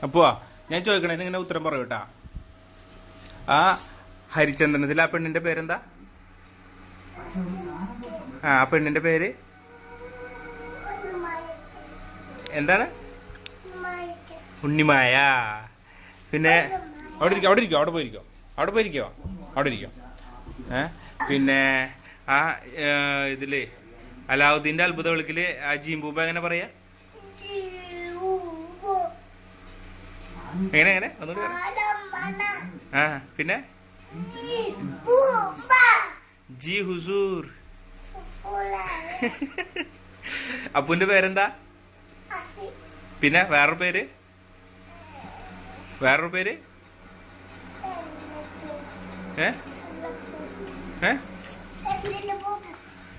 അപ്പോ ഞാൻ ചോദിക്കണേന് ഇങ്ങനെ ഉത്തരം പറയൂട്ടാ. ആ ഹരിചന്ദ്രനത്തിൽ ആ പെണ്ണിന്റെ പേരെന്താ? ആ പെണ്ണിന്റെ പേര് എന്താണ്? ഉണ്ണിമായ. പിന്നെ അവിടെ ഇരിക്കോ, അവിടെ ഇരിക്കോ, അവിടെ പോയിരിക്കോ, അവിടെ പോയിരിക്കോ, അവിടെ ഇരിക്കോ. പിന്നെ ആ ഇതില് അലാവുദ്ദീന്റെ അത്ഭുത വിളക്കില് ആ ജീംബൂബ എങ്ങനെ പറയാ? എങ്ങനെ എങ്ങനെ ഒന്നുകൂടി ആ പിന്നെ ജി ഹുസൂർ. അപ്പുന്റെ പേരെന്താ? പിന്നെ വേറൊരു പേര്, വേറൊരു പേര്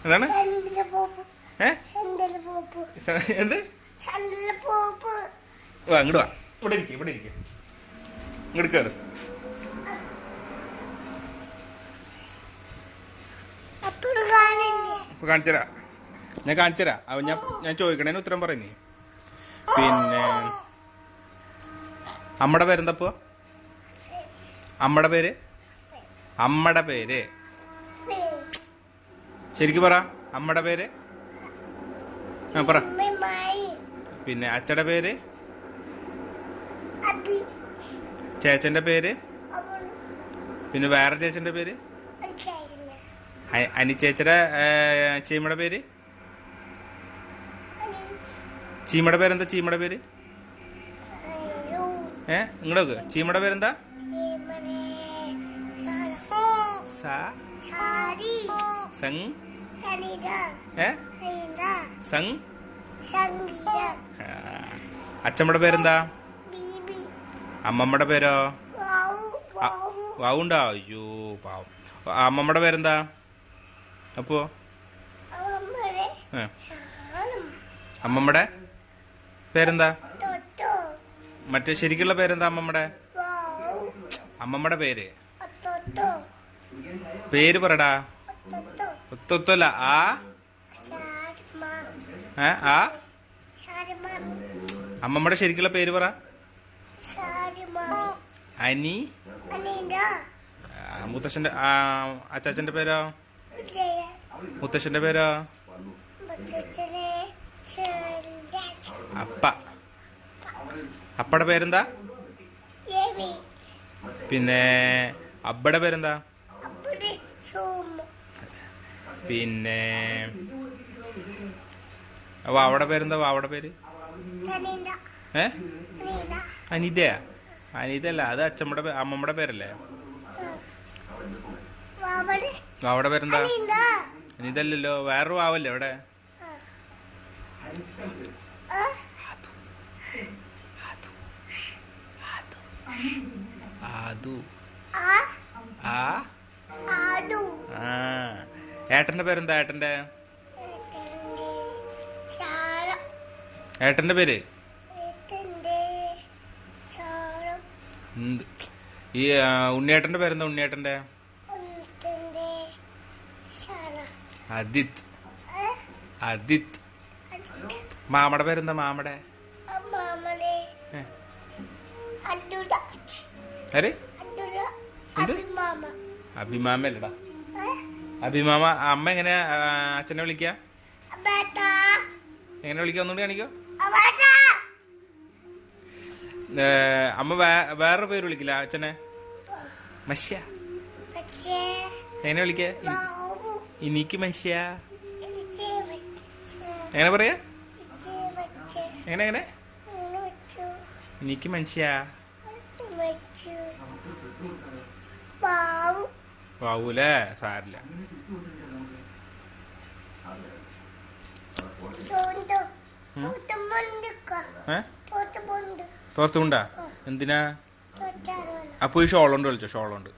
എന്താണ്? എന്ത്? അങ്ങോട്ട് വാ, ഇവിടെ ഇരിക്കും, ഇവിടെ ഇരിക്കും, ഇങ്ങോട്ട് കയറ്. കാണിച്ചരാ, ഞാൻ കാണിച്ചരാ. അപ്പൊ ഞാൻ ചോദിക്കണേന് ഉത്തരം പറയുന്നേ. പിന്നെ അമ്മയുടെ പേരെന്തപ്പോ? അമ്മയുടെ പേര്, അമ്മയുടെ പേര് ശരിക്കും പറ. അമ്മയുടെ പേര് പറ. പിന്നെ അച്ഛയുടെ പേര്, ചേച്ചന്റെ പേര്, പിന്നെ വേറെ ചേച്ചന്റെ പേര്, അനിച്ചേച്ചയുടെ ചീമയുടെ പേര്, ചീമയുടെ പേരെന്താ? ചീമയുടെ പേര് ഇങ്ങോട്ട് ചീമയുടെ പേരെന്താ? അച്ഛമ്മയുടെ പേരെന്താ? അമ്മമ്മയുടെ പേരോ? വാവുണ്ടോ? അയ്യോ പാവം. അമ്മമ്മയുടെ പേരെന്താ? അപ്പോ അമ്മമ്മയുടെ പേരെന്താ? മറ്റേ ശരിക്കുള്ള പേരെന്താ? അമ്മമ്മയുടെ അമ്മമ്മയുടെ പേര് പേര് പറടാ. ഒത്തൊത്തല്ല. ആ ആ അമ്മമ്മയുടെ ശരിക്കുള്ള പേര് പറ. അനി. മുത്തശ്ശന്റെ അച്ചാച്ചന്റെ പേരോ? മുത്തശ്ശന്റെ പേരോ? അപ്പ. അപ്പയുടെ പേരെന്താ? പിന്നെ അബ്ബയുടെ പേരെന്താ? പിന്നെ വാവയുടെ പേരെന്താ? വാവയുടെ പേര് അനിതയാ? അനിതല്ല, അത് അച്ഛമ്മയുടെ അമ്മമ്മയുടെ പേരല്ലേ? വാവയുടെ പേരെന്താ? അനിതല്ലല്ലോ, വേറൊരു വാവല്ലേ അവിടെ? ഏട്ടന്റെ പേരെന്താ? ഏട്ടന്റെ ഏട്ടന്റെ പേര് ഈ ഉണ്ണിയേട്ടന്റെ പേരെന്താ? ഉണ്ണിയേട്ടന്റെ അദിത്. അദിത്. മാമയുടെ പേരെന്താ? മാമയുടെ ആര്? എന്ത്? അഭിമാമല്ലടാ, അഭിമാമ. അമ്മ എങ്ങനെ അച്ഛനെ വിളിക്ക? എങ്ങനെ വിളിക്ക? ഒന്നുകൂടി കാണിക്കോ? അമ്മ വേറൊരു പേര് വിളിക്കില്ല അച്ഛനെ? മശ്യ. എങ്ങനെ വിളിക്ക? എനിക്ക് മശ്യ. എങ്ങനെ പറയാ? എങ്ങനെ എങ്ങനെ? എനിക്ക് മനുഷ്യ. വാവൂലേ? സാരില്ല. തോർത്തുണ്ടാ? എന്തിനാ? അപ്പൊ ഈ ഷോളുണ്ട് കളിച്ചോ? ഷോളുണ്ട്.